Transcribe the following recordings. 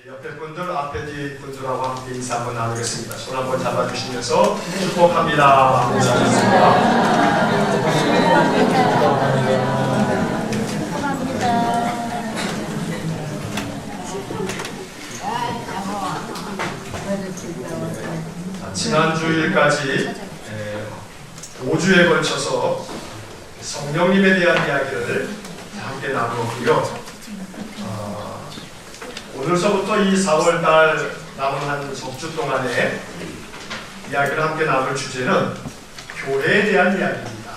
옆에 분들, 앞에 뒤 분들하고 함께 인사 한번 나누겠습니다. 손 한번 잡아주시면서 축복합니다. 지난 주일까지 5주에 걸쳐서 성령님에 대한 이야기를 함께 나누었고요. 오늘서부터 이 4월달 남은 한 석 주 동안에 이야기를 함께 나눌 주제는 교회에 대한 이야기입니다.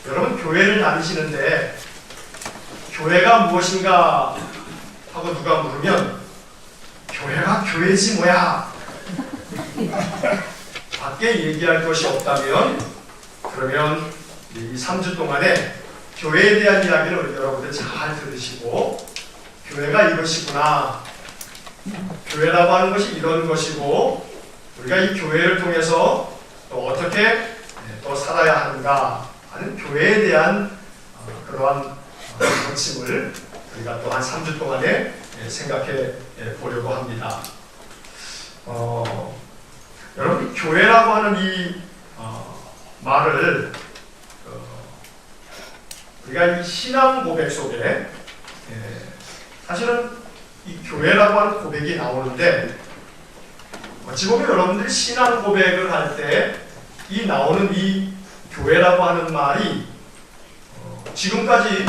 여러분, 교회를 다니시는데 교회가 무엇인가 하고 누가 물으면 교회가 교회지 뭐야? 밖에 얘기할 것이 없다면 그러면 이 3주 동안에 교회에 대한 이야기를 여러분들 잘 들으시고 교회가 이것이구나, 교회라고 하는 것이 이런 것이고 우리가 이 교회를 통해서 또 어떻게 또 살아야 하는가 하는 교회에 대한 그러한 가르침을 우리가 또 한 3주 동안에 생각해 보려고 합니다. 여러분, 교회라고 하는 이 말을 우리가 이 신앙 고백 속에 사실은 이 교회라고 하는 고백이 나오는데 어찌 보면 여러분들이 신앙 고백을 할 때 이 나오는 이 교회라고 하는 말이 지금까지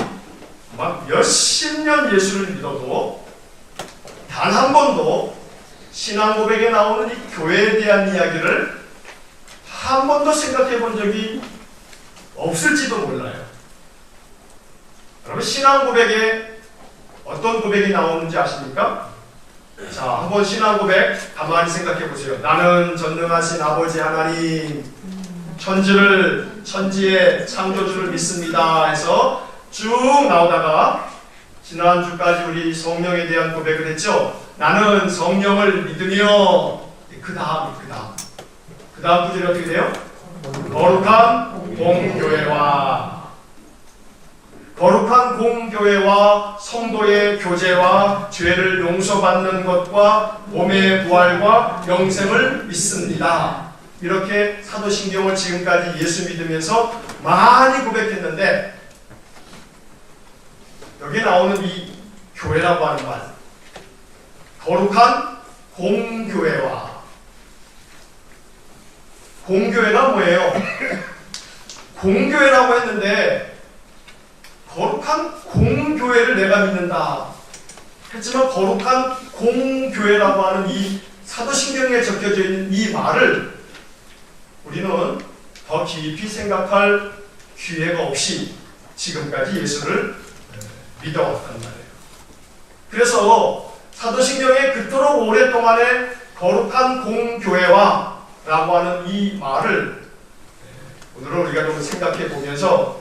막 몇십 년 예수를 믿어도 단 한 번도 신앙 고백에 나오는 이 교회에 대한 이야기를 한 번도 생각해 본 적이 없을지도 몰라요. 여러분, 신앙 고백에 어떤 고백이 나오는지 아십니까? 자, 한번 신앙 고백 가만히 생각해 보세요. 나는 전능하신 아버지 하나님, 천지의 창조주를 믿습니다 해서 쭉 나오다가 지난주까지 우리 성령에 대한 고백을 했죠. 나는 성령을 믿으며 그 다음 구절이 어떻게 돼요? 거룩한 공교회와 성도의 교제와 죄를 용서받는 것과 몸의 부활과 영생을 믿습니다. 이렇게 사도신경을 지금까지 예수 믿으면서 많이 고백했는데 여기 나오는 이 교회라고 하는 말, 거룩한 공교회가 뭐예요? 공교회라고 했는데 거룩한 공교회를 내가 믿는다 했지만 거룩한 공교회라고 하는 이 사도신경에 적혀져 있는 이 말을 우리는 더 깊이 생각할 기회가 없이 지금까지 예수를 믿어왔단 말이에요. 그래서 사도신경에 그토록 오랫동안에 거룩한 공교회와 라고 하는 이 말을 오늘은 우리가 좀 생각해 보면서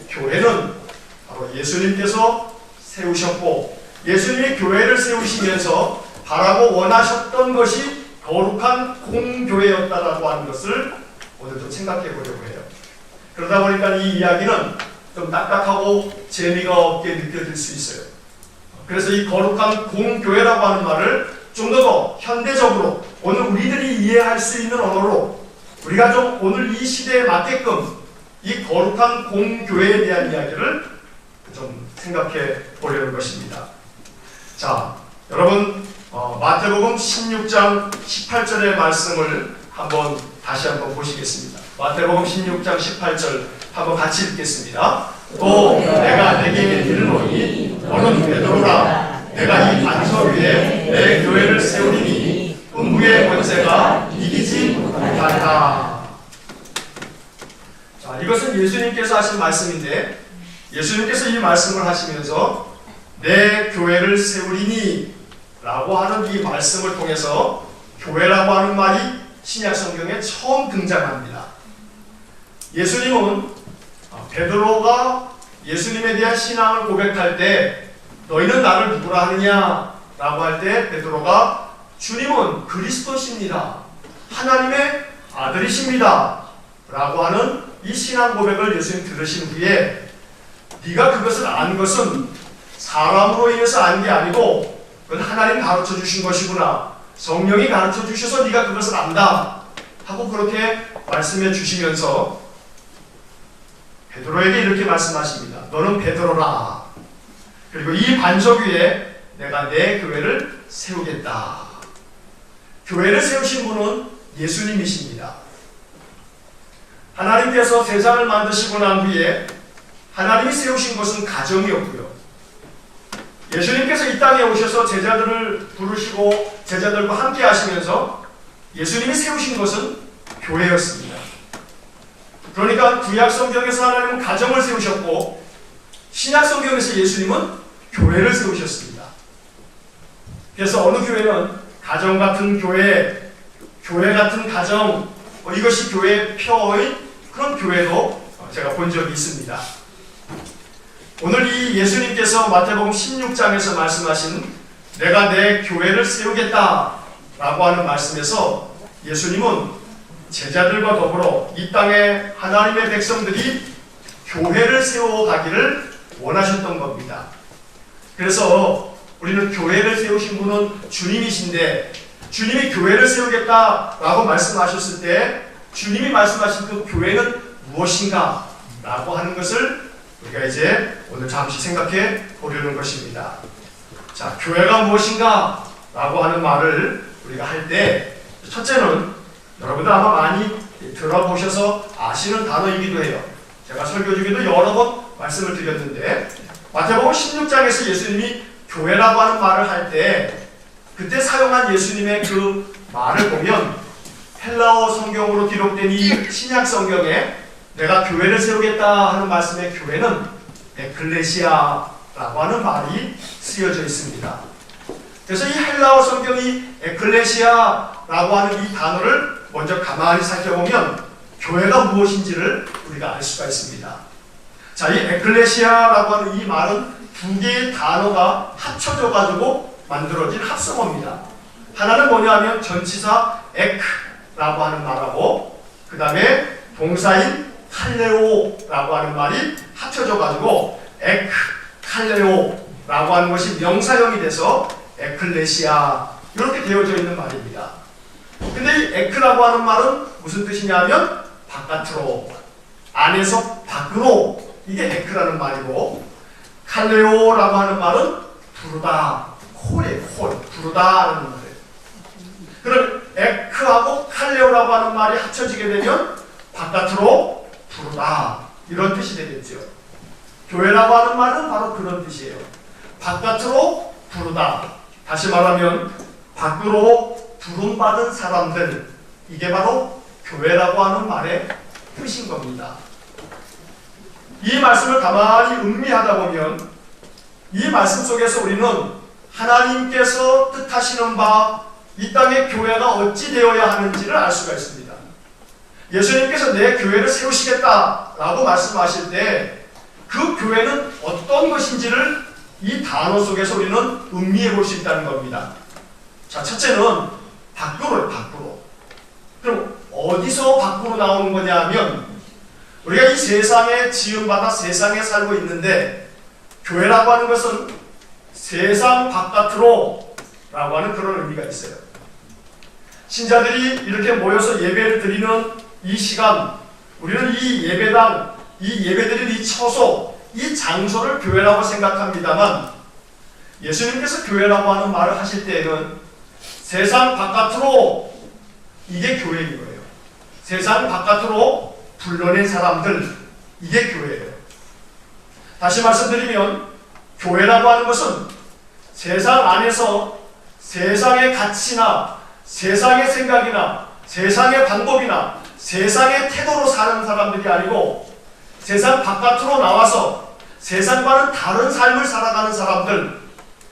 교회는 바로 예수님께서 세우셨고 예수님이 교회를 세우시면서 바라고 원하셨던 것이 거룩한 공교회였다라고 하는 것을 오늘 좀 생각해 보려고 해요. 그러다 보니까 이 이야기는 좀 딱딱하고 재미가 없게 느껴질 수 있어요. 그래서 이 거룩한 공교회라고 하는 말을 좀 더 현대적으로 오늘 우리들이 이해할 수 있는 언어로 우리가 좀 오늘 이 시대에 맞게끔 이 거룩한 공교회에 대한 이야기를 좀 생각해 보려는 것입니다. 자, 여러분, 마태복음 16장 18절의 말씀을 다시 한번 보시겠습니다. 마태복음 16장 18절 한번 같이 읽겠습니다. 또 내가 내게 이르노니 너는 베드로라. 내가 이 반석 위에 내 교회를 세우리니 음부의 권세가 이기지 못하리라. 자, 이것은 예수님께서 하신 말씀인데 예수님께서 이 말씀을 하시면서 내 교회를 세우리니 라고 하는 이 말씀을 통해서 교회라고 하는 말이 신약 성경에 처음 등장합니다. 예수님은 베드로가 예수님에 대한 신앙을 고백할 때 너희는 나를 누구라 하느냐 라고 할 때 베드로가 주님은 그리스도십니다. 하나님의 아들이십니다. 라고 하는 이 신앙 고백을 예수님 들으신 후에 네가 그것을 안 것은 사람으로 인해서 안 게 아니고 그건 하나님 가르쳐 주신 것이구나. 성령이 가르쳐 주셔서 네가 그것을 안다. 하고 그렇게 말씀해 주시면서 베드로에게 이렇게 말씀하십니다. 너는 베드로라. 그리고 이 반석 위에 내가 내 교회를 세우겠다. 교회를 세우신 분은 예수님이십니다. 하나님께서 세상을 만드시고 난 후에 하나님이 세우신 것은 가정이었고요. 예수님께서 이 땅에 오셔서 제자들을 부르시고 제자들과 함께 하시면서 예수님이 세우신 것은 교회였습니다. 그러니까 구약 성경에서 하나님은 가정을 세우셨고 신약 성경에서 예수님은 교회를 세우셨습니다. 그래서 어느 교회는 가정 같은 교회, 교회 같은 가정, 이것이 교회의 표어인 그런 교회도 제가 본 적이 있습니다. 오늘 이 예수님께서 마태복음 16장에서 말씀하신 내가 내 교회를 세우겠다 라고 하는 말씀에서 예수님은 제자들과 더불어 이 땅에 하나님의 백성들이 교회를 세워가기를 원하셨던 겁니다. 그래서 우리는 교회를 세우신 분은 주님이신데 주님이 교회를 세우겠다라고 말씀하셨을 때 주님이 말씀하신 그 교회는 무엇인가 라고 하는 것을 우리가 이제 오늘 잠시 생각해 보려는 것입니다. 자, 교회가 무엇인가 라고 하는 말을 우리가 할 때 첫째는 여러분들 아마 많이 들어보셔서 아시는 단어이기도 해요. 제가 설교 중에도 여러 번 말씀을 드렸는데 마태복음 16장에서 예수님이 교회라고 하는 말을 할 때 그때 사용한 예수님의 그 말을 보면 헬라어 성경으로 기록된 이 신약 성경에 내가 교회를 세우겠다 하는 말씀의 교회는 에클레시아라고 하는 말이 쓰여져 있습니다. 그래서 이 헬라어 성경이 에클레시아라고 하는 이 단어를 먼저 가만히 살펴보면 교회가 무엇인지를 우리가 알 수가 있습니다. 자, 이 에클레시아라고 하는 이 말은 두 개의 단어가 합쳐져 가지고 만들어진 합성어입니다. 하나는 뭐냐면 전치사 에크라고 하는 말하고 그 다음에 동사인 칼레오라고 하는 말이 합쳐져 가지고 에크 칼레오라고 하는 것이 명사형이 돼서 에클레시아 이렇게 되어져 있는 말입니다. 근데 이 에크라고 하는 말은 무슨 뜻이냐면 바깥으로, 안에서 밖으로, 이게 에크라는 말이고 칼레오라고 하는 말은 부르다, 콜이에요. 콜, 부르다 하는 말이에요. 그럼 에크하고 칼레오라고 하는 말이 합쳐지게 되면 바깥으로 부르다 이런 뜻이 되겠죠. 교회라고 하는 말은 바로 그런 뜻이에요. 바깥으로 부르다. 다시 말하면 밖으로 부름받은 사람들, 이게 바로 교회라고 하는 말의 뜻인 겁니다. 이 말씀을 가만히 음미하다 보면 이 말씀 속에서 우리는 하나님께서 뜻하시는 바 이 땅의 교회가 어찌 되어야 하는지를 알 수가 있습니다. 예수님께서 내 교회를 세우시겠다라고 말씀하실 때 그 교회는 어떤 것인지를 이 단어 속에서 우리는 음미해 볼 수 있다는 겁니다. 자, 첫째는 밖으로요, 밖으로. 그럼 어디서 밖으로 나오는 거냐 하면 우리가 이 세상에 지음받아 세상에 살고 있는데 교회라고 하는 것은 세상 바깥으로 라고 하는 그런 의미가 있어요. 신자들이 이렇게 모여서 예배를 드리는 이 시간, 우리는 이 예배당, 이 예배드리는 이 처소, 이 장소를 교회라고 생각합니다만 예수님께서 교회라고 하는 말을 하실 때에는 세상 바깥으로, 이게 교회인 거예요. 세상 바깥으로 불러낸 사람들, 이게 교회예요. 다시 말씀드리면 교회라고 하는 것은 세상 안에서 세상의 가치나 세상의 생각이나 세상의 방법이나 세상의 태도로 사는 사람들이 아니고 세상 바깥으로 나와서 세상과는 다른 삶을 살아가는 사람들,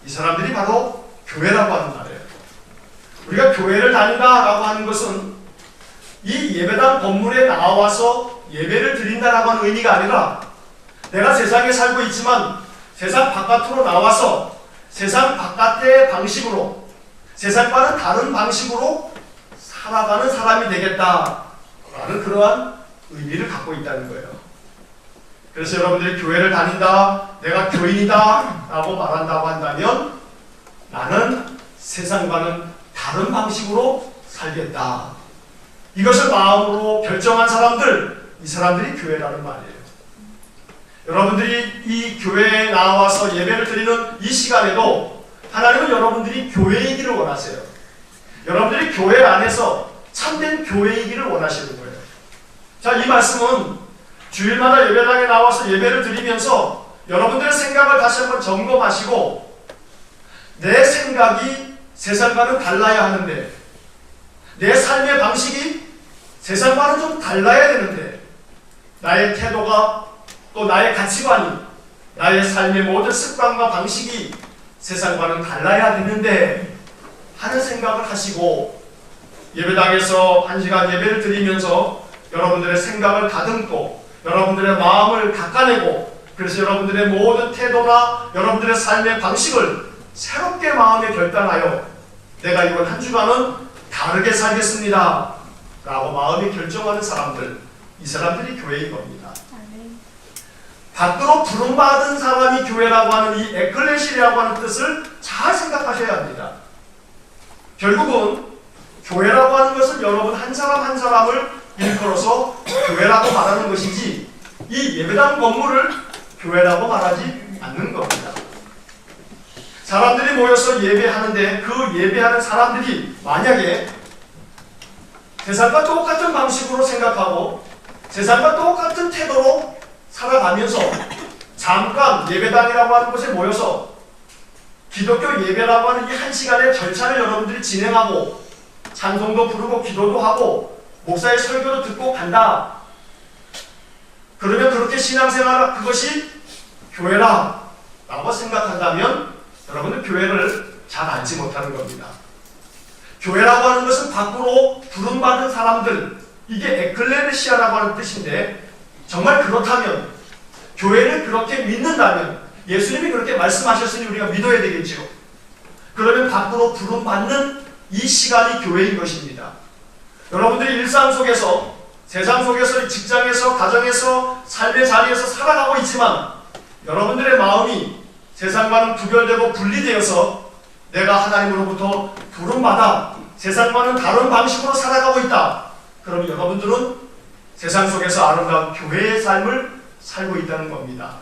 이 사람들이 바로 교회라고 하는 말이에요. 우리가 교회를 다닌다라고 하는 것은 이 예배당 건물에 나와서 예배를 드린다라고 하는 의미가 아니라 내가 세상에 살고 있지만 세상 바깥으로 나와서 세상 바깥의 방식으로 세상과는 다른 방식으로 살아가는 사람이 되겠다라는 그러한 의미를 갖고 있다는 거예요. 그래서 여러분들이 교회를 다닌다, 내가 교인이다 라고 말한다고 한다면 나는 세상과는 다른 방식으로 살겠다. 이것을 마음으로 결정한 사람들, 이 사람들이 교회라는 말이에요. 여러분들이 이 교회에 나와서 예배를 드리는 이 시간에도 하나님은 여러분들이 교회이기를 원하세요. 여러분들이 교회 안에서 참된 교회이기를 원하시는 거예요. 자, 이 말씀은 주일마다 예배당에 나와서 예배를 드리면서 여러분들의 생각을 다시 한번 점검하시고 내 생각이 세상과는 달라야 하는데 내 삶의 방식이 세상과는 좀 달라야 되는데 나의 태도가 또 나의 가치관이 나의 삶의 모든 습관과 방식이 세상과는 달라야 되는데 하는 생각을 하시고 예배당에서 1시간 예배를 드리면서 여러분들의 생각을 다듬고 여러분들의 마음을 닦아내고 그래서 여러분들의 모든 태도나 여러분들의 삶의 방식을 새롭게 마음에 결단하여 내가 이번 한 주간은 다르게 살겠습니다 라고 마음에 결정하는 사람들, 이 사람들이 교회인 겁니다. 밖으로 부름받은 사람이 교회라고 하는 이 에클레시라고 하는 뜻을 잘 생각하셔야 합니다. 결국은 교회라고 하는 것은 여러분 한 사람 한 사람을 일컬어서 교회라고 말하는 것이지 이 예배당 건물을 교회라고 말하지 않는 겁니다. 사람들이 모여서 예배하는데 그 예배하는 사람들이 만약에 세상과 똑같은 방식으로 생각하고 세상과 똑같은 태도로 살아가면서 잠깐 예배당이라고 하는 곳에 모여서 기독교 예배라고 하는 이 1시간의 절차를 여러분들이 진행하고 찬송도 부르고 기도도 하고 목사의 설교도 듣고 간다. 그러면 그렇게 신앙생활을 그것이 교회라 라고 생각한다면 여러분은 교회를 잘 알지 못하는 겁니다. 교회라고 하는 것은 밖으로 부름받은 사람들, 이게 에클레시아라고 하는 뜻인데 정말 그렇다면 교회를 그렇게 믿는다면 예수님이 그렇게 말씀하셨으니 우리가 믿어야 되겠죠. 그러면 밖으로 부름받는 이 시간이 교회인 것입니다. 여러분들이 일상 속에서 세상 속에서 직장에서 가정에서 삶의 자리에서 살아가고 있지만 여러분들의 마음이 세상과는 구별되고 분리되어서 내가 하나님으로부터 부름받아 세상과는 다른 방식으로 살아가고 있다. 그럼 여러분들은 세상 속에서 아름다운 교회의 삶을 살고 있다는 겁니다.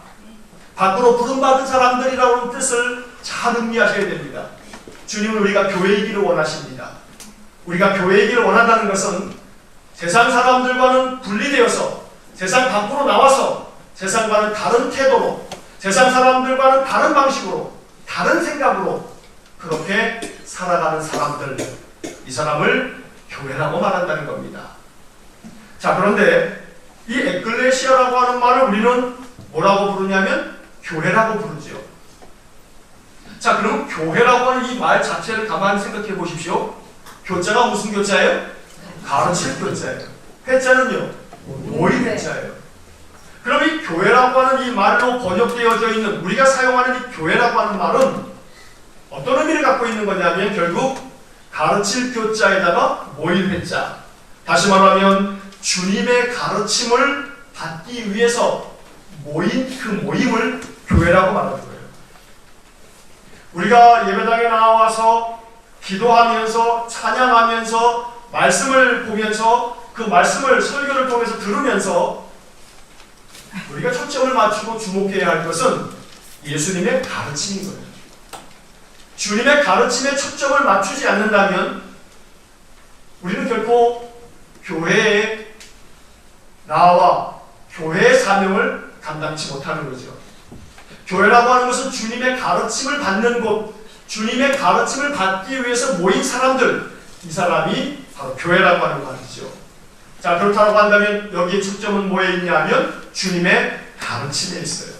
밖으로 부름받은 사람들이라고 하는 뜻을 잘 음미하셔야 됩니다. 주님은 우리가 교회이기를 원하십니다. 우리가 교회이기를 원한다는 것은 세상 사람들과는 분리되어서 세상 밖으로 나와서 세상과는 다른 태도로 세상 사람들과는 다른 방식으로 다른 생각으로 그렇게 살아가는 사람들, 이 사람을 교회라고 말한다는 겁니다. 자, 그런데 이 에클레시아라고 하는 말을 우리는 뭐라고 부르냐면 교회라고 부르죠. 자, 그럼 교회라고 하는 이 말 자체를 가만히 생각해 보십시오. 교자가 무슨 교자예요? 가르칠 교자예요. 회자는요? 모임 회자예요. 그럼 이 교회라고 하는 이 말로 번역되어져 있는 우리가 사용하는 이 교회라고 하는 말은 어떤 의미를 갖고 있는 거냐면 결국 가르칠 교자에다가 모임 회자. 다시 말하면 주님의 가르침을 받기 위해서 모인 그 모임을 교회라고 말하는 거예요. 우리가 예배당에 나와서 기도하면서 찬양하면서 말씀을 보면서 그 말씀을 설교를 통해서 들으면서 우리가 초점을 맞추고 주목해야 할 것은 예수님의 가르침인 거예요. 주님의 가르침에 초점을 맞추지 않는다면 우리는 결코 교회에 나와 교회의 사명을 감당치 못하는 거죠. 교회라고 하는 것은 주님의 가르침을 받는 곳, 주님의 가르침을 받기 위해서 모인 사람들, 이 사람이 바로 교회라고 하는 말이죠. 자, 그렇다고 한다면 여기에 초점은 뭐에 있냐면 주님의 가르침에 있어요.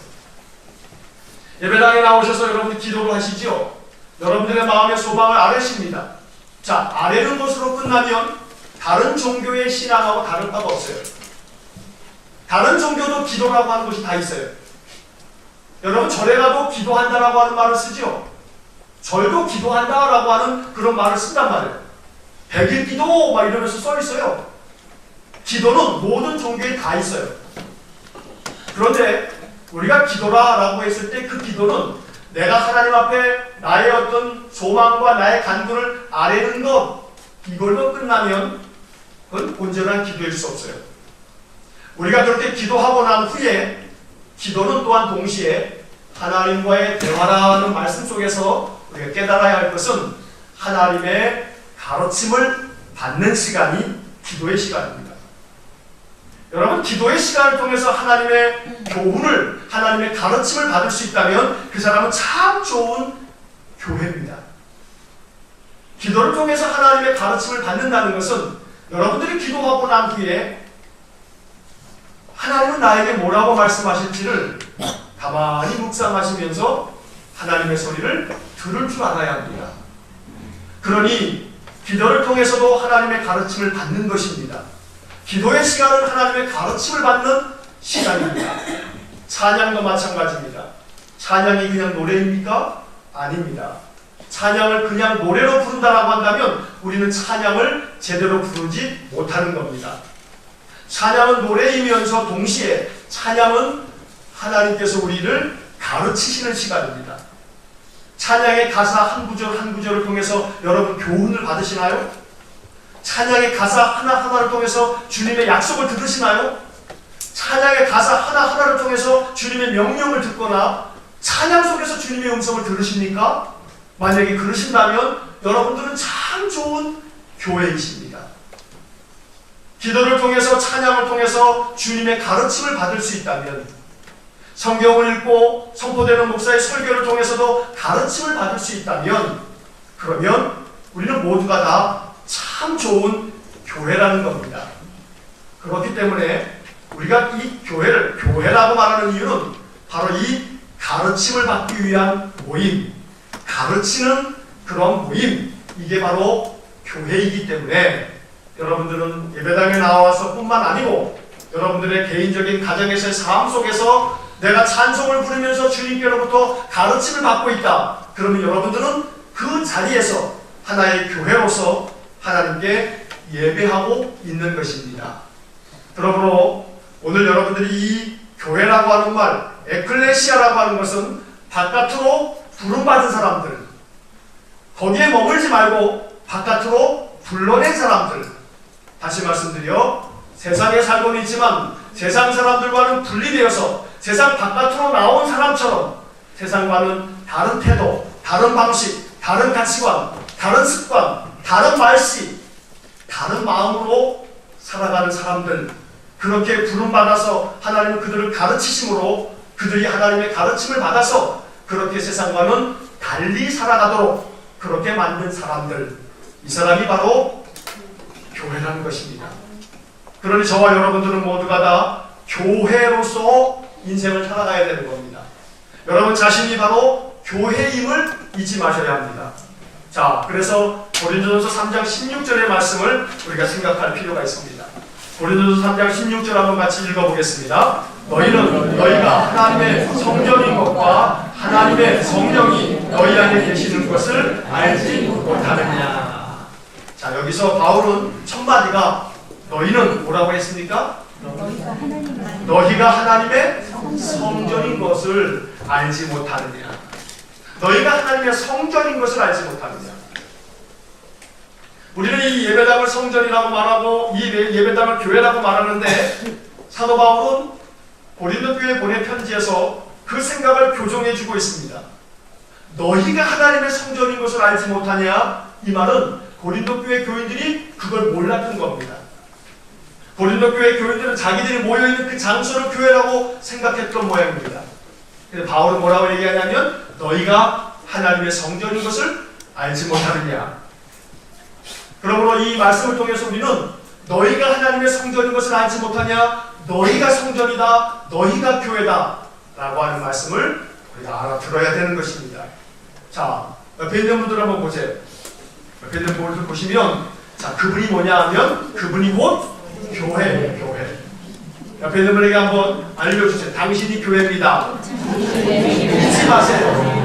예배당에 나오셔서 여러분들 기도를 하시죠. 여러분들의 마음의 소망을 아뢰십니다. 자, 아뢰는 것으로 끝나면 다른 종교의 신앙하고 다른 바가 없어요. 다른 종교도 기도라고 하는 것이 다 있어요. 여러분 절에 가도 기도한다라고 하는 말을 쓰죠. 절도 기도한다라고 하는 그런 말을 쓴단 말이에요. 백일 기도 막 이러면서 써 있어요. 기도는 모든 종교에 다 있어요. 그런데 우리가 기도라라고 했을 때 그 기도는 내가 하나님 앞에 나의 어떤 소망과 나의 간구를 아뢰는 것, 이걸로 끝나면 그건 온전한 기도일 수 없어요. 우리가 그렇게 기도하고 난 후에 기도는 또한 동시에 하나님과의 대화라는 말씀 속에서 우리가 깨달아야 할 것은 하나님의 가르침을 받는 시간이 기도의 시간입니다. 여러분, 기도의 시간을 통해서 하나님의 교훈을, 하나님의 가르침을 받을 수 있다면 그 사람은 참 좋은 교회입니다. 기도를 통해서 하나님의 가르침을 받는다는 것은 여러분들이 기도하고 난 후에 하나님은 나에게 뭐라고 말씀하실지를 가만히 묵상하시면서 하나님의 소리를 들을 줄 알아야 합니다. 그러니 기도를 통해서도 하나님의 가르침을 받는 것입니다. 기도의 시간은 하나님의 가르침을 받는 시간입니다. 찬양도 마찬가지입니다. 찬양이 그냥 노래입니까? 아닙니다. 찬양을 그냥 노래로 부른다라고 한다면 우리는 찬양을 제대로 부르지 못하는 겁니다. 찬양은 노래이면서 동시에 찬양은 하나님께서 우리를 가르치시는 시간입니다. 찬양의 가사 한 구절 한 구절을 통해서 여러분 교훈을 받으시나요? 찬양의 가사 하나하나를 통해서 주님의 약속을 들으시나요? 찬양의 가사 하나하나를 통해서 주님의 명령을 듣거나 찬양 속에서 주님의 음성을 들으십니까? 만약에 그러신다면 여러분들은 참 좋은 교회이십니다. 기도를 통해서 찬양을 통해서 주님의 가르침을 받을 수 있다면 성경을 읽고 선포되는 목사의 설교를 통해서도 가르침을 받을 수 있다면 그러면 우리는 모두가 다 참 좋은 교회라는 겁니다. 그렇기 때문에 우리가 이 교회를 교회라고 말하는 이유는 바로 이 가르침을 받기 위한 모임, 가르치는 그런 모임, 이게 바로 교회이기 때문에 여러분들은 예배당에 나와서 뿐만 아니고 여러분들의 개인적인 가정에서의 삶 속에서 내가 찬송을 부르면서 주님께로부터 가르침을 받고 있다. 그러면 여러분들은 그 자리에서 하나의 교회로서 하나님께 예배하고 있는 것입니다. 그러므로 오늘 여러분들이 이 교회라고 하는 말, 에클레시아라고 하는 것은 바깥으로 부름받은 사람들, 거기에 머물지 말고 바깥으로 불러낸 사람들, 다시 말씀드려 세상에 살고는 있지만 세상 사람들과는 분리되어서 세상 바깥으로 나온 사람처럼 세상과는 다른 태도, 다른 방식, 다른 가치관, 다른 습관, 다른 말씨, 다른 마음으로 살아가는 사람들, 그렇게 부름받아서 하나님은 그들을 가르치심으로 그들이 하나님의 가르침을 받아서 그렇게 세상과는 달리 살아가도록 그렇게 만든 사람들, 이 사람이 바로 교회라는 것입니다. 그러니 저와 여러분들은 모두가 다 교회로서 인생을 살아가야 되는 겁니다. 여러분 자신이 바로 교회임을 잊지 마셔야 합니다. 자, 그래서 고린도전서 3장 16절의 말씀을 우리가 생각할 필요가 있습니다. 고린도전서 3장 16절 한번 같이 읽어보겠습니다. 너희가 하나님의 성전인 것과 하나님의 성령이 너희 안에 계시는 것을 알지 못하느냐. 자, 여기서 바울은 첫 마디가 너희는 뭐라고 했습니까? 너희가 하나님의 성전인 것을 알지 못하느냐. 너희가 하나님의 성전인 것을 알지 못하느냐. 우리는 이 예배당을 성전이라고 말하고 이 예배당을 교회라고 말하는데 사도 바울은 고린도 교회에 보낸 편지에서 그 생각을 교정해주고 있습니다. 너희가 하나님의 성전인 것을 알지 못하냐? 이 말은 고린도 교회 교인들이 그걸 몰랐던 겁니다. 고린도 교회 교인들은 자기들이 모여있는 그 장소를 교회라고 생각했던 모양입니다. 그래서 바울은 뭐라고 얘기하냐면 너희가 하나님의 성전인 것을 알지 못하느냐. 그러므로 이 말씀을 통해서 우리는 너희가 하나님의 성전인 것을 알지 못하냐, 너희가 성전이다, 너희가 교회다 라고 하는 말씀을 우리가 알아들어야 되는 것입니다. 자, 옆에 있는 분들 한번 보세요. 옆에 있는 분들 보시면 자, 그분이 뭐냐 하면 그분이 곧 교회예요. 교회. 옆에 있는 분에게 한번 알려주세요. 당신이 교회입니다. 잊지 마세요.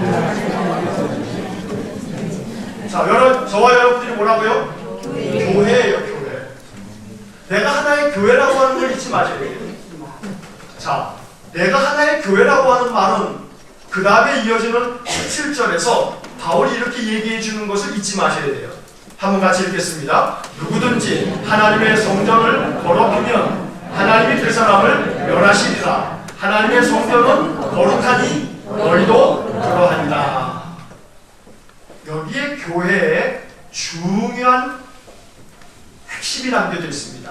자, 저와 여러분들이 뭐라고요? 교회예요. 교회. 내가 하나의 교회라고 하는 걸 잊지 마셔야 돼요. 자, 내가 하나의 교회라고 하는 말은 그 다음에 이어지는 17절에서 바울이 이렇게 얘기해 주는 것을 잊지 마셔야 돼요. 한번 같이 읽겠습니다. 누구든지 하나님의 성전을 더럽히면 하나님이 그 사람을 멸하시리라. 하나님의 성전은 거룩하니 너희도 그러하리라. 여기에 교회의 중요한 핵심이 담겨져 있습니다.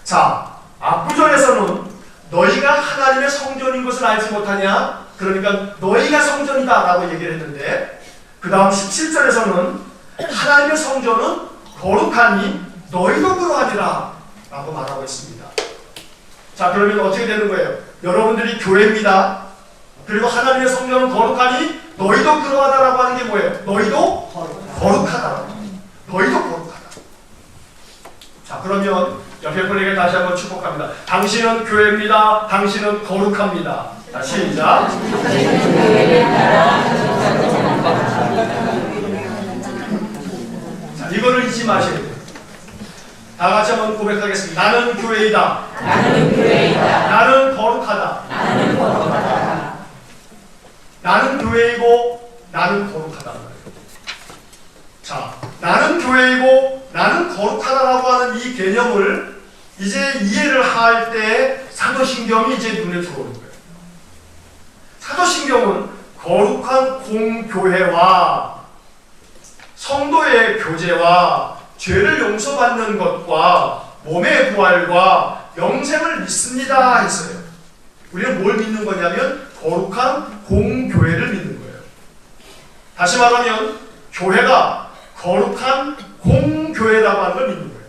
자, 앞구절에서는 너희가 하나님의 성전인 것을 알지 못하냐? 그러니까 너희가 성전이다 라고 얘기를 했는데, 그 다음 17절에서는 하나님의 성전은 거룩하니 너희도 그러하리라 라고 말하고 있습니다. 자, 그러면 어떻게 되는 거예요? 여러분들이 교회입니다. 그리고 하나님의 성전은 거룩하니 너희도 그러하다라고 하는 게 뭐예요? 너희도 거룩하다. 너희도 거룩하다. 자, 그러면 옆에 분에게 다시 한번 축복합니다. 당신은 교회입니다. 당신은 거룩합니다. 자, 시작. 자, 이거를 잊지 마셔야 돼요. 다 같이 한번 고백하겠습니다. 나는 교회이다. 나는 교회이다. 나는 거룩하다. 나는 거룩하다. 나는 교회이고 나는 거룩하다. 자, 나는 교회이고 나는 거룩하다라고 하는 이 개념을 이제 이해를 할 때 사도신경이 이제 눈에 들어오는 거예요. 사도신경은 거룩한 공교회와 성도의 교제와 죄를 용서받는 것과 몸의 부활과 영생을 믿습니다 했어요. 우리는 뭘 믿는 거냐면 거룩한 공교회를 믿는 거예요. 다시 말하면 교회가 거룩한 공교회라고 하는 걸 믿는 거예요.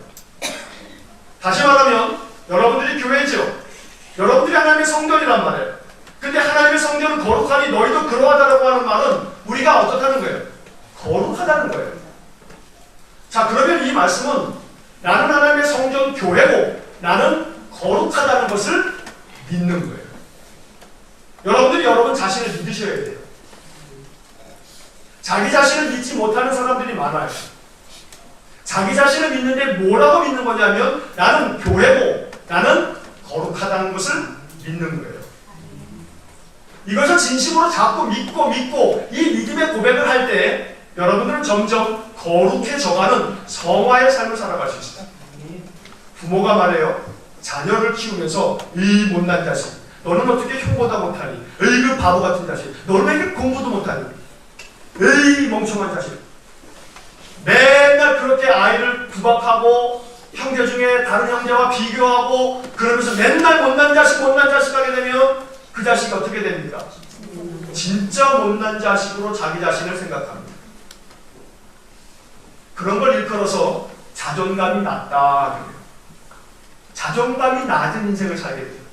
다시 말하면 여러분들이 교회죠. 여러분들이 하나님의 성전이란 말이에요. 근데 하나님의 성전은 거룩하니 너희도 그러하다라고 하는 말은 우리가 어떻다는 거예요? 거룩하다는 거예요. 자, 그러면 이 말씀은 나는 하나님의 성전 교회고 나는 거룩하다는 것을 믿는 거예요. 여러분들이 여러분 자신을 믿으셔야 돼요. 자기 자신을 믿지 못하는 사람들이 많아요. 자기 자신을 믿는데 뭐라고 믿는 거냐면 나는 교회고 나는 거룩하다는 것을 믿는 거예요. 이것을 진심으로 자꾸 믿고 이 믿음의 고백을 할 때 여러분들은 점점 거룩해져가는 성화의 삶을 살아갈 수 있어요. 부모가 말해요. 자녀를 키우면서 이 못난 자식, 너는 어떻게 형보다 못하니? 에이 그 바보 같은 자식, 너는 왜 이렇게 공부도 못하니? 에이 멍청한 자식. 맨날 그렇게 아이를 구박하고 형제 중에 다른 형제와 비교하고 그러면서 맨날 못난 자식 하게 되면 그 자식이 어떻게 됩니까? 진짜 못난 자식으로 자기 자신을 생각합니다. 그런 걸 일컬어서 자존감이 낮다. 자존감이 낮은 인생을 살게 돼요.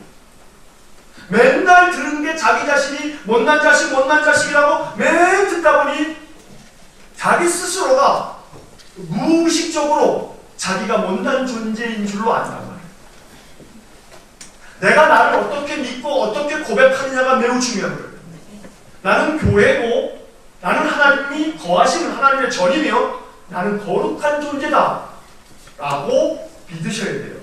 맨날 들은 게 자기 자신이 못난 자식이라고 매일 듣다 보니 자기 스스로가 무의식적으로 자기가 못난 존재인 줄로 안단 말이에요. 내가 나를 어떻게 믿고 어떻게 고백하느냐가 매우 중요한 거예요. 나는 교회고 나는 하나님이 거하시는 하나님의 전이며 나는 거룩한 존재다 라고 믿으셔야 돼요.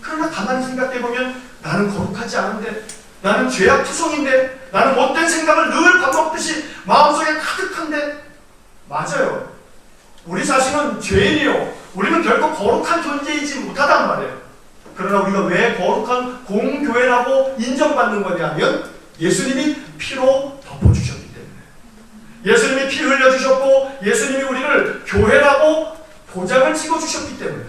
그러나 가만히 생각해보면 나는 거룩하지 않은데, 나는 죄악투성인데, 나는 못된 생각을 늘 밥 먹듯이 마음속에 가득한데, 맞아요. 우리 자신은 죄인이요. 우리는 결코 거룩한 존재이지 못하단 말이에요. 그러나 우리가 왜 거룩한 공교회라고 인정받는 거냐면 예수님이 피로 덮어주셨기 때문에. 예수님이 피 흘려주셨고 예수님이 우리를 교회라고 도장을 찍어주셨기 때문에.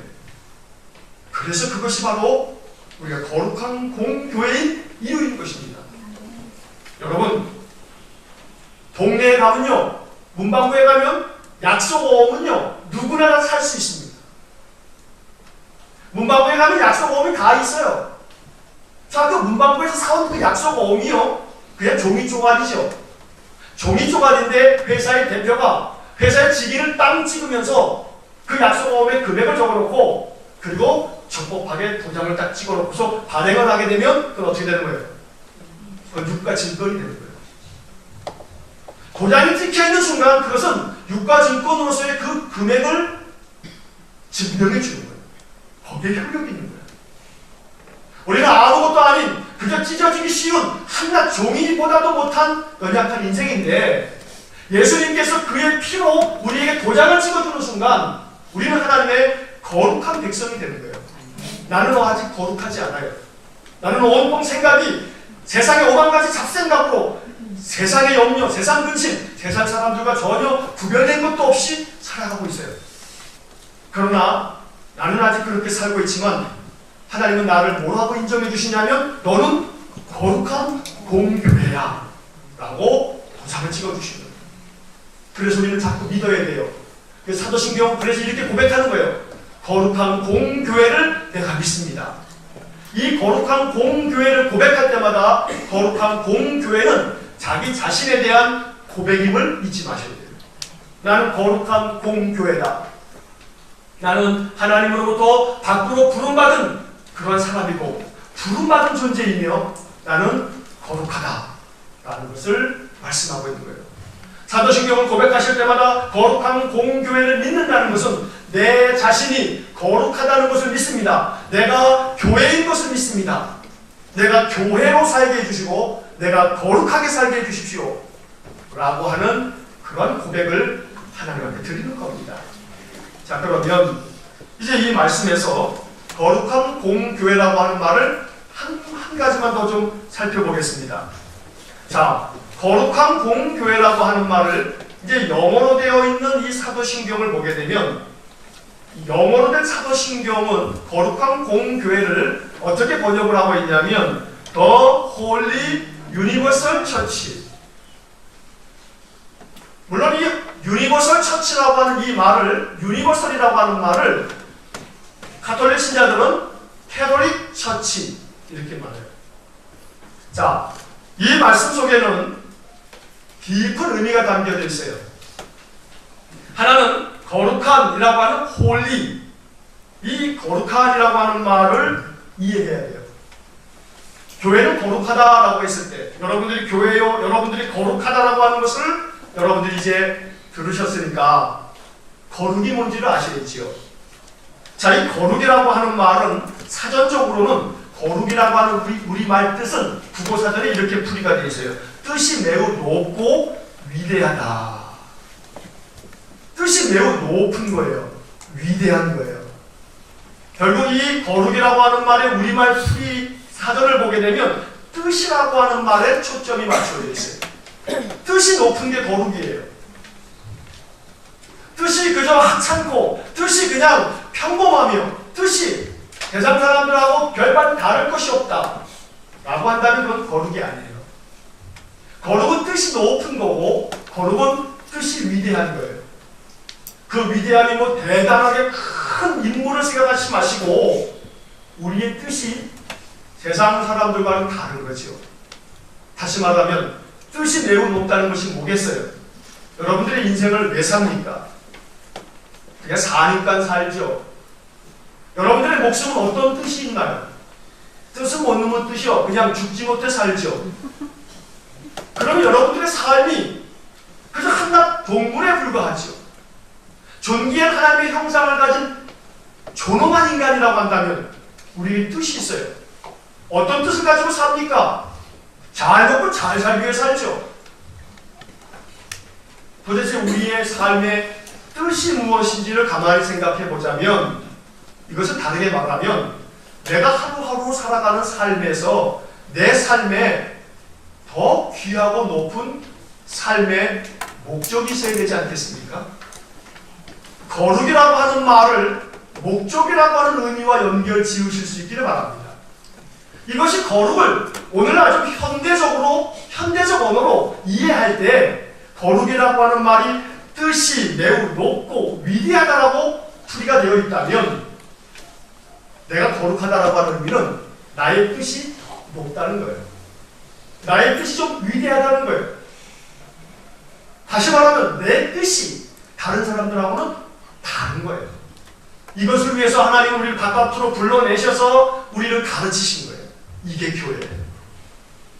그래서 그것이 바로 우리가 거룩한 공교회인 이유인 것입니다. 여러분, 동네에 가면요, 문방구에 가면 약속어음은요 누구나 살 수 있습니다. 문방구에 가면 약속어음이 다 있어요. 자, 그 문방구에서 사온 그 약속어음이요 그냥 종이 쪼가리죠. 종이 쪼가리인데 회사의 대표가 회사의 직인을 땅 찍으면서 그 약속어음에 금액을 적어놓고 그리고 적법하게 도장을 딱 찍어놓고서 발행을 하게 되면 그건 어떻게 되는 거예요? 그건 유가 증권이 되는 거예요. 도장이 찍혀있는 순간 그것은 유가증권으로서의 그 금액을 증명해 주는 거예요. 거기에 효력이 있는 거예요. 우리가 아무것도 아닌 그저 찢어지기 쉬운 한낱 종이보다도 못한 연약한 인생인데 예수님께서 그의 피로 우리에게 도장을 찍어주는 순간 우리는 하나님의 거룩한 백성이 되는 거예요. 나는 아직 거룩하지 않아요. 나는 온통 생각이 세상의 오만 가지 잡생각으로 세상의 염려, 세상 근심, 세상 사람들과 전혀 구별된 것도 없이 살아가고 있어요. 그러나 나는 아직 그렇게 살고 있지만 하나님은 나를 뭐라고 인정해 주시냐면 너는 거룩한 공교회야 라고 도장을 찍어주시는 거예요. 그래서 우리는 자꾸 믿어야 돼요. 사도신경은 그래서 이렇게 고백하는 거예요. 거룩한 공교회를 내가 믿습니다. 이 거룩한 공교회를 고백할 때마다 거룩한 공교회는 자기 자신에 대한 고백임을 잊지 마셔야 돼요. 나는 거룩한 공교회다. 나는 하나님으로부터 밖으로 부름받은 그런 사람이고 부름받은 존재이며 나는 거룩하다 라는 것을 말씀하고 있는 거예요. 사도신경을 고백하실 때마다 거룩한 공교회를 믿는다는 것은 내 자신이 거룩하다는 것을 믿습니다. 내가 교회인 것을 믿습니다. 내가 교회로 살게 해주시고 내가 거룩하게 살게 해주십시오 라고 하는 그런 고백을 하나님한테 드리는 겁니다. 자, 그러면 이제 이 말씀에서 거룩한 공교회라고 하는 말을 한 가지만 더 좀 살펴보겠습니다. 자, 거룩한 공교회라고 하는 말을 이제 영어로 되어 있는 이 사도신경을 보게 되면 영어로 된 사도신경은 거룩한 공교회를 어떻게 번역을 하고 있냐면 The Holy Universal Church. 물론 이 유니버설 처치라고 하는 이 말을 유니버설이라고 하는 말을 가톨릭 신자들은 캐톨릭 처치 이렇게 말해요. 자, 이 말씀 속에는 깊은 의미가 담겨져 있어요. 하나는 거룩한이라고 하는 홀리, 이 거룩한이라고 하는 말을 이해해야 돼요. 교회는 거룩하다라고 했을 때 여러분들이 교회요, 여러분들이 거룩하다라고 하는 것을 여러분들이 이제 들으셨으니까 거룩이 뭔지를 아시겠지요. 자, 이 거룩이라고 하는 말은 사전적으로는 거룩이라고 하는 우리말 뜻은 국어사전에 이렇게 풀이가 되어 있어요. 뜻이 매우 높고 위대하다. 뜻이 매우 높은 거예요. 위대한 거예요. 결국 이 거룩이라고 하는 말의 우리말 풀이 사전을 보게 되면 뜻이라고 하는 말에 초점이 맞춰져 있어요. 뜻이 높은 게 거룩이에요. 뜻이 그저 하찮고 뜻이 그냥 평범하며 뜻이 세상 사람들하고 별반 다를 것이 없다 라고 한다면 그건 거룩이 아니에요. 거룩은 뜻이 높은 거고 거룩은 뜻이 위대한 거예요. 그 위대함이 뭐 대단하게 큰 인물을 생각하지 마시고 우리의 뜻이 세상 사람들과는 다른 거죠. 다시 말하면 뜻이 매우 높다는 것이 뭐겠어요? 여러분들의 인생을 왜 삽니까? 그냥 사니까 살죠. 여러분들의 목숨은 어떤 뜻이 있나요? 뜻은 못 넘은 뜻이요. 그냥 죽지 못해 살죠. 그러면 여러분들의 삶이 그저 한낱 동물에 불과하죠. 존귀한 하나님의 형상을 가진 존엄한 인간이라고 한다면 우리의 뜻이 있어요. 어떤 뜻을 가지고 삽니까? 잘 먹고 잘 살기 위해 살죠. 도대체 우리의 삶의 뜻이 무엇인지를 가만히 생각해 보자면 이것을 다르게 말하면 내가 하루하루 살아가는 삶에서 내 삶에 더 귀하고 높은 삶의 목적이 있어야 되지 않겠습니까? 거룩이라고 하는 말을 목적이라고 하는 의미와 연결 지으실 수 있기를 바랍니다. 이것이 거룩을 오늘날 아주 현대적 언어로 이해할 때 거룩이라고 하는 말이 뜻이 매우 높고 위대하다라고 풀이가 되어 있다면 내가 거룩하다라고 하는 의미는 나의 뜻이 높다는 거예요. 나의 뜻이 좀 위대하다는 거예요. 다시 말하면 내 뜻이 다른 사람들하고는 다른 거예요. 이것을 위해서 하나님은 우리를 바깥으로 불러내셔서 우리를 가르치신 거예요. 이게 교회예요.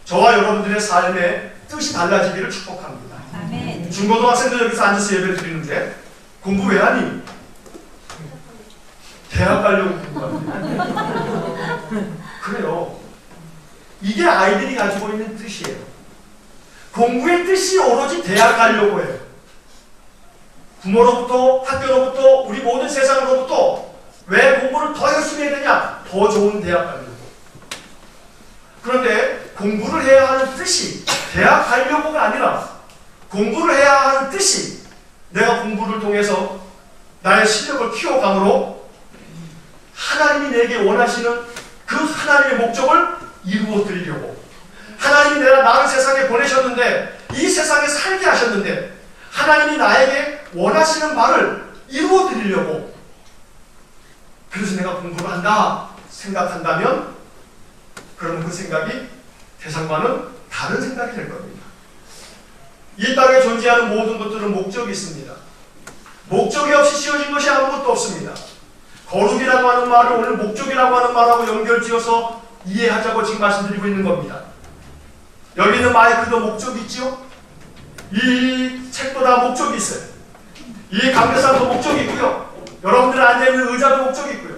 저와 여러분들의 삶에 뜻이 달라지기를 축복합니다. 아멘. 중고등학생들 여기서 앉아서 예배를 드리는데 공부 왜 하니? 대학 가려고 공부합니다. 그래요. 이게 아이들이 가지고 있는 뜻이에요. 공부의 뜻이 오로지 대학 가려고 해요. 부모로부터, 학교로부터, 우리 모든 세상으로부터 왜 공부를 더 열심히 해야 되냐? 더 좋은 대학 가려고. 그런데 공부를 해야 하는 뜻이 대학 가려고가 아니라 공부를 해야 하는 뜻이 내가 공부를 통해서 나의 실력을 키워감으로 하나님이 내게 원하시는 그 하나님의 목적을 이루어 드리려고, 하나님이 나를 세상에 보내셨는데, 이 세상에 살게 하셨는데 하나님이 나에게 원하시는 바를 이루어 드리려고, 그래서 내가 공부를 한다 생각한다면 그러면 그 생각이 대상과는 다른 생각이 될 겁니다. 이 땅에 존재하는 모든 것들은 목적이 있습니다. 목적이 없이 지어진 것이 아무것도 없습니다. 거룩이라고 하는 말을 오늘 목적이라고 하는 말하고 연결지어서 이해하자고 지금 말씀드리고 있는 겁니다. 여기 있는 마이크도 목적이 있죠? 이 책도 다 목적이 있어요. 이 강대상도 목적이 있고요. 여러분들 앉아있는 의자도 목적이 있고요.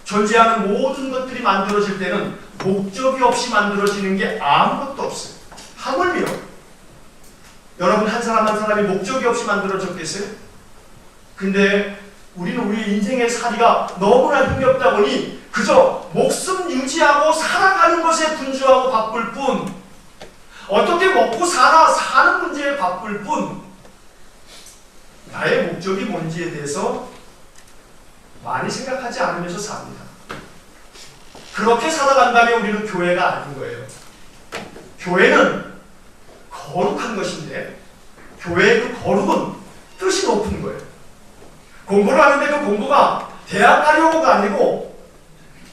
존재하는 모든 것들이 만들어질 때는 목적이 없이 만들어지는 게 아무것도 없어요. 하물며 여러분 한 사람 한 사람이 목적이 없이 만들어졌겠어요? 근데 우리는 우리의 인생의 살이가 너무나 힘겹다 보니 그저 목숨 유지하고 살아가는 것에 분주하고 바쁠 뿐, 어떻게 먹고 사는 문제에 바쁠 뿐, 나의 목적이 뭔지에 대해서 많이 생각하지 않으면서 삽니다. 그렇게 살아간다면 우리는 교회가 아닌 거예요. 교회는 거룩한 것인데 교회의 그 거룩은 뜻이 높은 거예요. 공부를 하는데 그 공부가 대학 가려고가 아니고,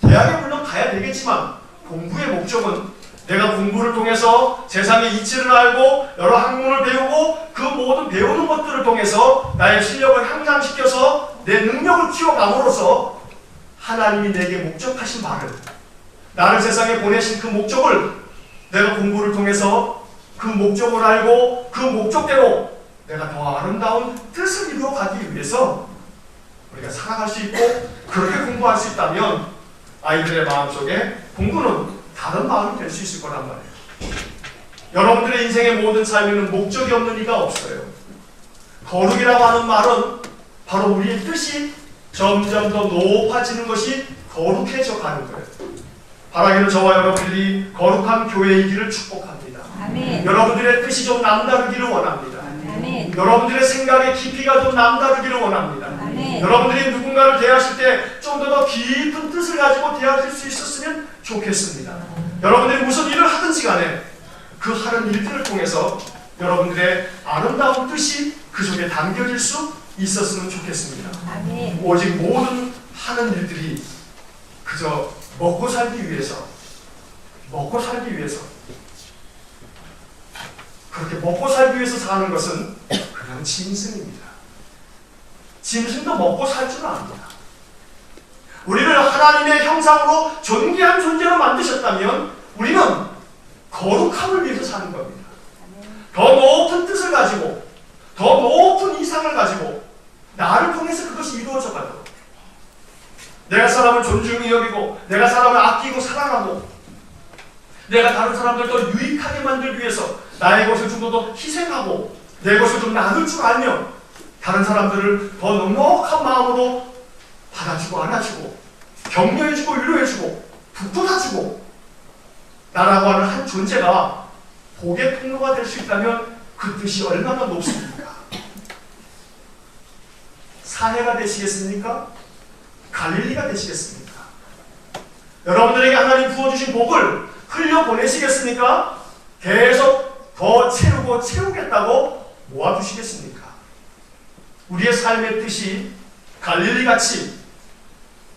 대학에 물론 가야 되겠지만 공부의 목적은 내가 공부를 통해서 세상의 이치를 알고 여러 학문을 배우고 그 모든 배우는 것들을 통해서 나의 실력을 향상시켜서 내 능력을 키워감으로써 하나님이 내게 목적하신 바를, 나를 세상에 보내신 그 목적을 내가 공부를 통해서 그 목적을 알고 그 목적대로 내가 더 아름다운 뜻을 이루어 가기 위해서 우리가 살아갈 수 있고, 그렇게 공부할 수 있다면 아이들의 마음속에 공부는 다른 마음이 될 수 있을 거란 말이에요. 여러분들의 인생의 모든 삶에는 목적이 없는 이가 없어요. 거룩이라고 하는 말은 바로 우리의 뜻이 점점 더 높아지는 것이 거룩해져 가는 거예요. 바라기는 저와 여러분들이 거룩한 교회이기를 축복합니다. 아멘. 여러분들의 뜻이 좀 남다르기를 원합니다. 아멘. 여러분들의 생각의 깊이가 좀 남다르기를 원합니다. 아멘. 여러분들이 누군가를 대하실 때 좀 더 깊은 뜻을 가지고 대하실 수 있었으면 좋겠습니다. 여러분들이 무슨 일을 하든지 간에 그 하는 일들을 통해서 여러분들의 아름다운 뜻이 그 속에 담겨질 수 있었으면 좋겠습니다. 아멘. 오직 모든 하는 일들이 그저 먹고 살기 위해서 그렇게 먹고 살기 위해서 사는 것은 그냥 짐승입니다. 짐승도 먹고 살 줄 압니다. 우리를 하나님의 형상으로 존귀한 존재로 만드셨다면 우리는 거룩함을 위해서 사는 겁니다. 더 높은 뜻을 가지고, 더 높은 이상을 가지고 나를 통해서 그것이 이루어져 가도록, 내가 사람을 존중히 여기고 내가 사람을 아끼고 사랑하고 내가 다른 사람들 더 유익하게 만들기 위해서 나의 것을 좀 더 희생하고 내 것을 좀 나눌 줄 알며 다른 사람들을 더 넉넉한 마음으로 받아주고 안아주고 격려해주고 위로해주고 북돋아주고 나라고 하는 한 존재가 복의 통로가 될 수 있다면 그 뜻이 얼마나 높습니까? 사해가 되시겠습니까? 갈릴리가 되시겠습니까? 여러분들에게 하나님 부어주신 복을 흘려보내시겠습니까? 계속 더 채우고 채우겠다고 모아두시겠습니까? 우리의 삶의 뜻이 갈릴리같이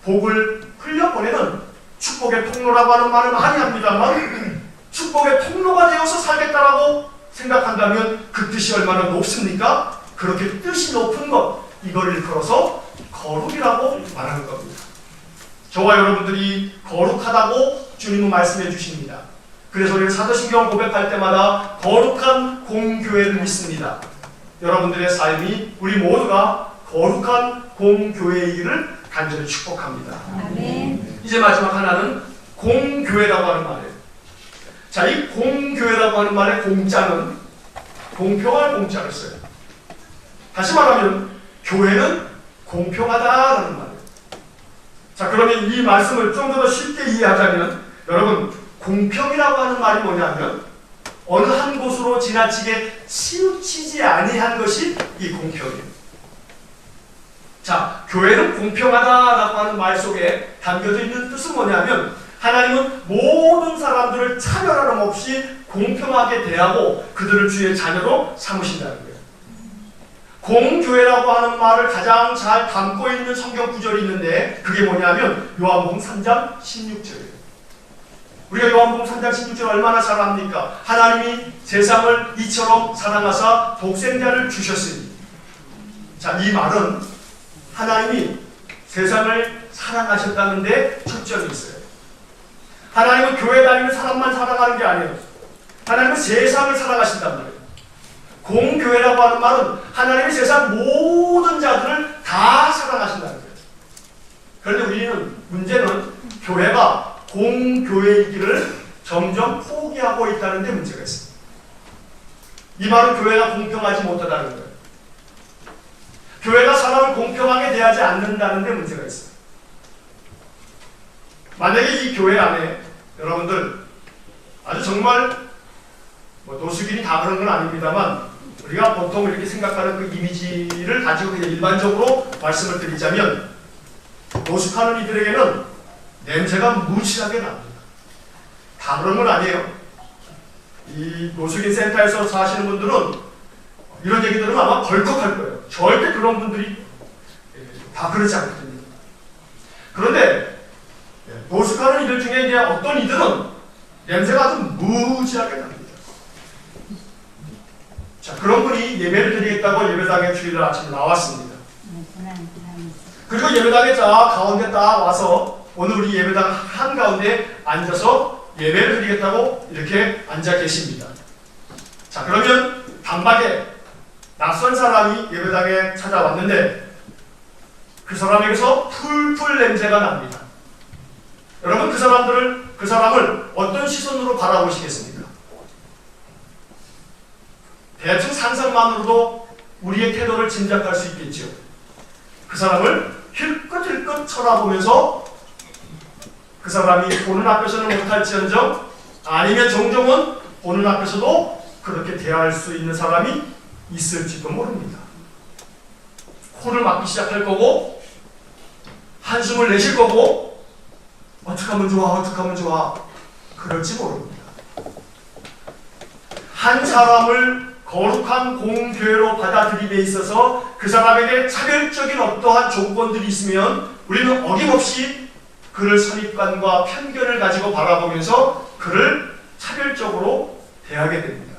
복을 흘려보내는 축복의 통로라고 하는 말을 많이 합니다만 축복의 통로가 되어서 살겠다라고 생각한다면 그 뜻이 얼마나 높습니까? 그렇게 뜻이 높은 것, 이걸 일컬어서 거룩이라고 말하는 겁니다. 저와 여러분들이 거룩하다고 주님은 말씀해 주십니다. 그래서 우리는 사도신경 고백할 때마다 거룩한 공교회를 믿습니다. 여러분들의 삶이 우리 모두가 거룩한 공교회이기를 간절히 축복합니다. 아멘. 이제 마지막 하나는 공교회라고 하는 말이에요. 자, 이 공교회라고 하는 말의 공자는 공평할 공자를 써요. 다시 말하면 교회는 공평하다라는 말이에요. 자, 그러면 이 말씀을 좀 더 쉽게 이해하자면 여러분, 공평이라고 하는 말이 뭐냐면 어느 한 곳으로 지나치게 치우치지 아니한 것이 이 공평이에요. 자, 교회는 공평하다라고 하는 말 속에 담겨져 있는 뜻은 뭐냐면 하나님은 모든 사람들을 차별함 없이 공평하게 대하고 그들을 주의 자녀로 삼으신다는 거예요. 공교회라고 하는 말을 가장 잘 담고 있는 성경 구절이 있는데 그게 뭐냐면 요한복음 3장 16절이에요. 우리가 요한복음 3장 16절 얼마나 잘 압니까? 하나님이 세상을 이처럼 사랑하사 독생자를 주셨으니. 자, 이 말은 하나님이 세상을 사랑하셨다는 데 초점이 있어요. 하나님은 교회 다니는 사람만 사랑하는 게 아니에요. 하나님은 세상을 사랑하신단 말이에요. 공교회라고 하는 말은 하나님이 세상 모든 자들을 다 사랑하신다는 거예요. 그런데 우리는 문제는 교회가 공교회이기를 점점 포기하고 있다는 데 문제가 있습니다. 이 말은 교회가 공평하지 못하다는 거예요. 교회가 사람을 공평하게 대하지 않는다는 데 문제가 있습니다. 만약에 이 교회 안에 여러분들 아주 정말 노숙인이 다 그런 건 아닙니다만 우리가 보통 이렇게 생각하는 그 이미지를 가지고 그냥 일반적으로 말씀을 드리자면 노숙하는 이들에게는 냄새가 무지하게 납니다. 다 그런 건 아니에요. 이 노숙인 센터에서 사시는 분들은 이런 얘기 들으면 아마 벌컥할 거예요. 절대 그런 분들이 다 그러지 않거든요. 그런데 노숙하는 이들 중에 이제 어떤 이들은 냄새가 아주 무지하게 납니다. 자, 그런 분이 예배를 드리겠다고 예배당에 주일날 아침에 나왔습니다. 그리고 예배당에 딱 가운데 딱 와서 오늘 우리 예배당 한가운데 앉아서 예배를 드리겠다고 이렇게 앉아 계십니다. 자, 그러면 단박에 낯선 사람이 예배당에 찾아왔는데 그 사람에게서 풀풀 냄새가 납니다. 여러분, 그 사람을 어떤 시선으로 바라보시겠습니까? 대충 상상만으로도 우리의 태도를 짐작할 수 있겠죠. 그 사람을 힐끗힐끗 쳐다보면서 그 사람이 보는 앞에서는 못할지언정 아니면 종종은 보는 앞에서도 그렇게 대할 수 있는 사람이 있을지도 모릅니다. 코를 막기 시작할 거고 한숨을 내쉴 거고 어떻게 하면 좋아 그럴지 모릅니다. 한 사람을 거룩한 공교회로 받아들임에 있어서 그 사람에게 차별적인 어떠한 조건들이 있으면 우리는 어김없이 그를 선입관과 편견을 가지고 바라보면서 그를 차별적으로 대하게 됩니다.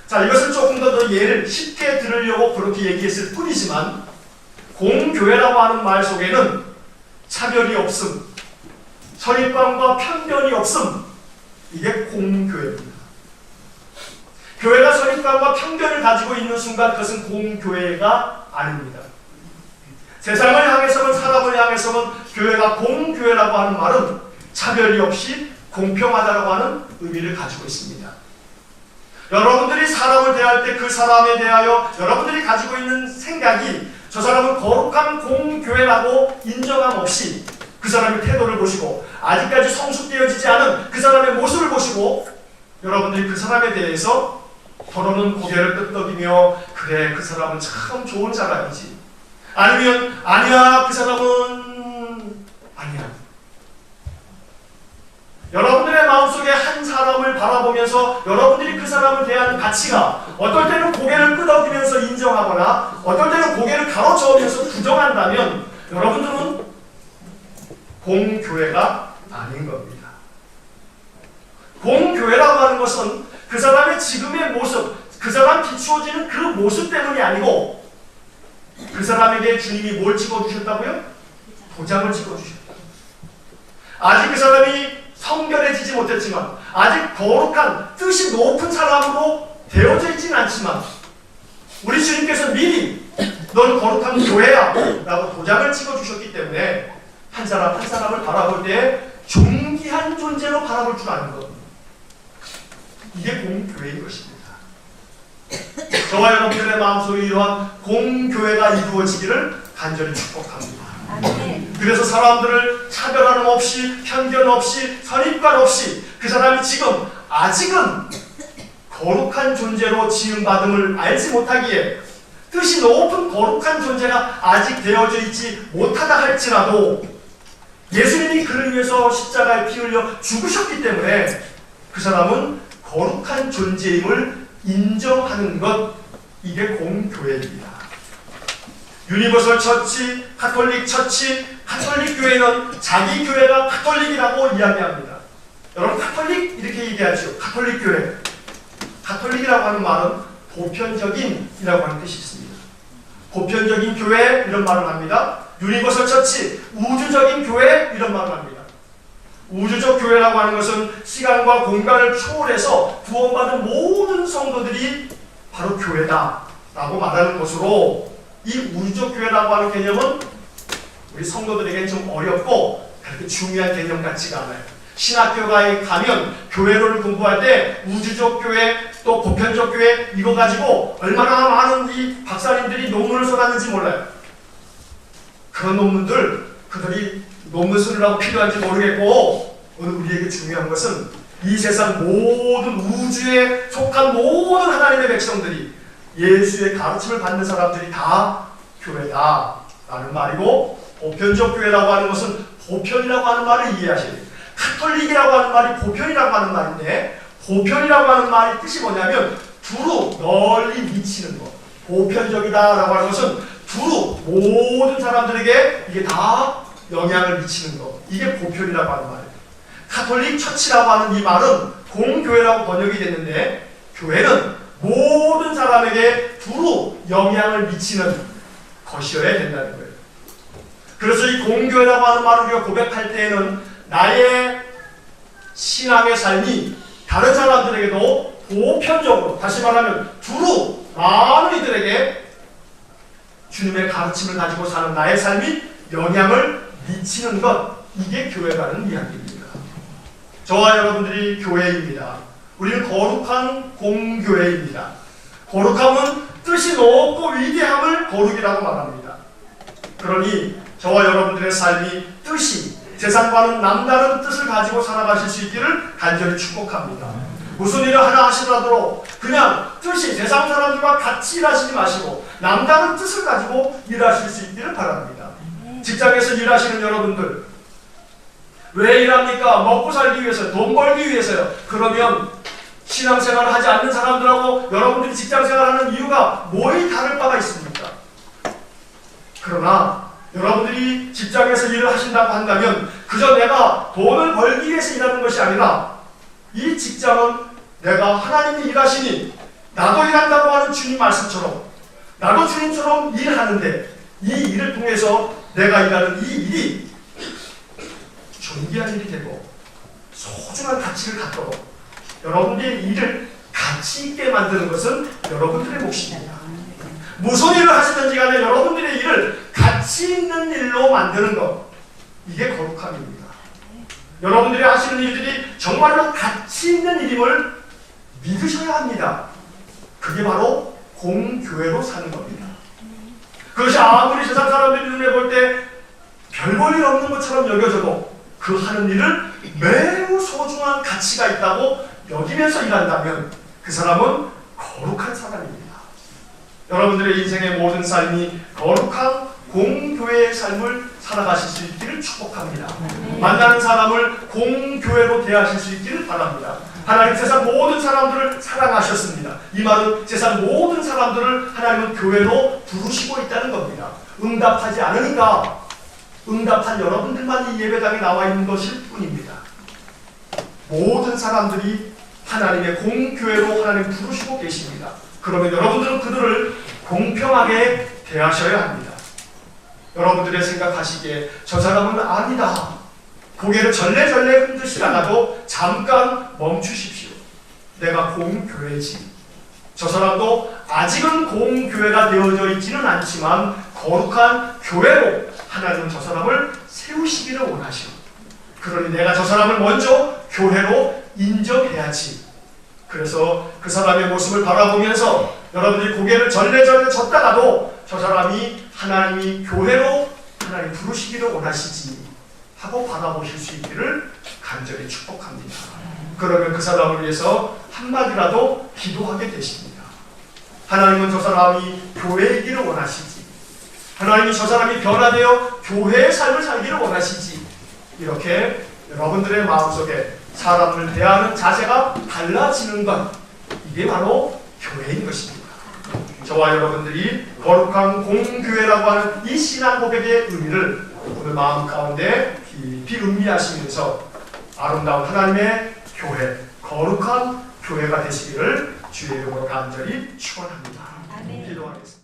자, 이것을 조금 더 예를 쉽게 들으려고 그렇게 얘기했을 뿐이지만 공교회라고 하는 말 속에는 차별이 없음, 선입관과 편견이 없음, 이게 공교회입니다. 교회가 선입관과 편견을 가지고 있는 순간 그것은 공교회가 아닙니다. 세상을 향해서는 사람을 향해서는 교회가 공교회라고 하는 말은 차별이 없이 공평하다고 하는 의미를 가지고 있습니다. 여러분들이 사람을 대할 때 그 사람에 대하여 여러분들이 가지고 있는 생각이 저 사람은 거룩한 공교회라고 인정함 없이 그 사람의 태도를 보시고 아직까지 성숙되어지지 않은 그 사람의 모습을 보시고 여러분들이 그 사람에 대해서 더러는 고개를 끄덕이며 그래 그 사람은 참 좋은 사람이지 아니면 아니야 그 사람은 아니야. 여러분들의 마음속에 한 사람을 바라보면서 여러분들이 그 사람을 대하는 가치가 어떨 때는 고개를 끄덕이면서 인정하거나 어떨 때는 고개를 가로저으면서 부정한다면 여러분들은 공교회가 아닌 겁니다. 공교회라고 하는 것은 그 사람의 지금의 모습, 그 사람 비추어지는 그 모습 때문이 아니고 그 사람에게 주님이 뭘 찍어주셨다고요? 도장을 찍어주셨다. 아직 그 사람이 성결해지지 못했지만 아직 거룩한 뜻이 높은 사람으로 되어져 있지는 않지만 우리 주님께서 미리 넌 거룩한 교회야 라고 도장을 찍어주셨기 때문에 한 사람 한 사람을 바라볼 때 존귀한 존재로 바라볼 줄 아는 것. 이게 공교회인 것입니다. 저와 여러분들의 마음속에 이러한 공교회가 이루어지기를 간절히 축복합니다. 그래서 사람들을 차별함 없이, 편견 없이, 선입관 없이 그 사람이 지금 아직은 거룩한 존재로 지음받음을 알지 못하기에, 뜻이 높은 거룩한 존재가 아직 되어져 있지 못하다 할지라도 예수님이 그를 위해서 십자가에 피 흘려 죽으셨기 때문에 그 사람은 거룩한 존재임을 인정하는 것, 이게 공교회입니다. 유니버설 처치, 가톨릭 처치, 가톨릭 교회는 자기 교회가 가톨릭이라고 이야기합니다. 여러분, 가톨릭 이렇게 얘기하죠. 가톨릭 교회. 가톨릭이라고 하는 말은 보편적인이라고 하는 뜻이 있습니다. 보편적인 교회, 이런 말을 합니다. 유니버설 처치, 우주적인 교회, 이런 말을 합니다. 우주적 교회라고 하는 것은 시간과 공간을 초월해서 구원받은 모든 성도들이 바로 교회다 라고 말하는 것으로, 이 우주적 교회라고 하는 개념은 우리 성도들에게는 좀 어렵고 그렇게 중요한 개념 같지가 않아요. 신학교에 가면 교회론을 공부할 때 우주적 교회, 또 보편적 교회, 이거 가지고 얼마나 많은 이 박사님들이 논문을 써놨는지 몰라요. 그런 논문들, 그들이 논문 쓰느라고 필요한지 모르겠고, 오늘 우리에게 중요한 것은 이 세상 모든 우주에 속한 모든 하나님의 백성들이, 예수의 가르침을 받는 사람들이 다 교회다 라는 말이고, 보편적 교회라고 하는 것은 보편이라고 하는 말을 이해하셔야 돼요. 가톨릭이라고 하는 말이 보편이라고 하는 말인데, 보편이라고 하는 말의 뜻이 뭐냐면 두루 널리 미치는 것. 보편적이다 라고 하는 것은 두루 모든 사람들에게 이게 다 영향을 미치는 것, 이게 보편이라고 하는 말이에요. 가톨릭 처치라고 하는 이 말은 공교회라고 번역이 됐는데, 교회는 모든 사람에게 두루 영향을 미치는 것이어야 된다는 거예요. 그래서 이 공교회라고 하는 말을 우리가 고백할 때에는 나의 신앙의 삶이 다른 사람들에게도 보편적으로, 다시 말하면 두루 많은 이들에게 주님의 가르침을 가지고 사는 나의 삶이 영향을 미치는 것, 이게 교회라는 이야기입니다. 저와 여러분들이 교회입니다. 우리는 거룩한 공교회입니다. 거룩함은 뜻이 높고 위대함을 거룩이라고 말합니다. 그러니 저와 여러분들의 삶이 뜻이 세상과는 남다른 뜻을 가지고 살아가실 수 있기를 간절히 축복합니다. 무슨 일을 하나 하시더라도 그냥 뜻이 세상 사람들과 같이 일하시지 마시고 남다른 뜻을 가지고 일하실 수 있기를 바랍니다. 직장에서 일하시는 여러분들, 왜 일합니까? 먹고 살기 위해서요. 돈 벌기 위해서요. 그러면 신앙생활을 하지 않는 사람들하고 여러분들이 직장생활을 하는 이유가 뭐에 다를 바가 있습니까? 그러나 여러분들이 직장에서 일을 하신다고 한다면 그저 내가 돈을 벌기 위해서 일하는 것이 아니라, 이 직장은 내가 하나님이 일하시니 나도 일한다고 하는 주님 말씀처럼 나도 주님처럼 일하는데, 이 일을 통해서 내가 일하는 이 일이 존귀한 일이 되고 소중한 가치를 갖도록 여러분들의 일을 가치 있게 만드는 것은 여러분들의 몫입니다. 무슨 일을 하시든지 간에 여러분들의 일을 가치 있는 일로 만드는 것, 이게 거룩함입니다. 여러분들이 하시는 일들이 정말로 가치 있는 일임을 믿으셔야 합니다. 그게 바로 공교회로 사는 겁니다. 그것이 아무리 세상 사람들이 눈에 볼 때 별 볼 일 없는 것처럼 여겨져도 그 하는 일을 매우 소중한 가치가 있다고 여기면서 일한다면 그 사람은 거룩한 사람입니다. 여러분들의 인생의 모든 삶이 거룩한 공교회의 삶을 살아가실 수 있기를 축복합니다. 만나는 사람을 공교회로 대하실 수 있기를 바랍니다. 하나님 세상 모든 사람들을 사랑하셨습니다. 이 말은 세상 모든 사람들을 하나님은 교회로 부르시고 있다는 겁니다. 응답하지 않으니까 응답한 여러분들만 이 예배당에 나와 있는 것일 뿐입니다. 모든 사람들이 하나님의 공교회로 하나님 부르시고 계십니다. 그러면 여러분들은 그들을 공평하게 대하셔야 합니다. 여러분들의 생각하시기에 저 사람은 아니다, 고개를 절레절레 흔드시다가도 잠깐 멈추십시오. 내가 공교회지. 저 사람도 아직은 공교회가 되어져 있지는 않지만 거룩한 교회로 하나님은 저 사람을 세우시기를 원하시오. 그러니 내가 저 사람을 먼저 교회로 인정해야지. 그래서 그 사람의 모습을 바라보면서 여러분들이 고개를 절레절레 젓다가도 저 사람이 하나님이 교회로 하나님 부르시기를 원하시지 하고 바라보실 수 있기를 간절히 축복합니다. 그러면 그 사람을 위해서 한마디라도 기도하게 되십니다. 하나님은 저 사람이 교회이기를 원하시지, 하나님이 저 사람이 변화되어 교회의 삶을 살기를 원하시지, 이렇게 여러분들의 마음속에 사람을 대하는 자세가 달라지는 것, 이게 바로 교회인 것입니다. 저와 여러분들이 거룩한 공교회라고 하는 이 신앙 고백의 의미를 오늘 마음 가운데 깊이 음미하시면서 아름다운 하나님의 교회, 거룩한 교회가 되시기를 주의 이름으로 간절히 축원합니다. 기도하겠습니다.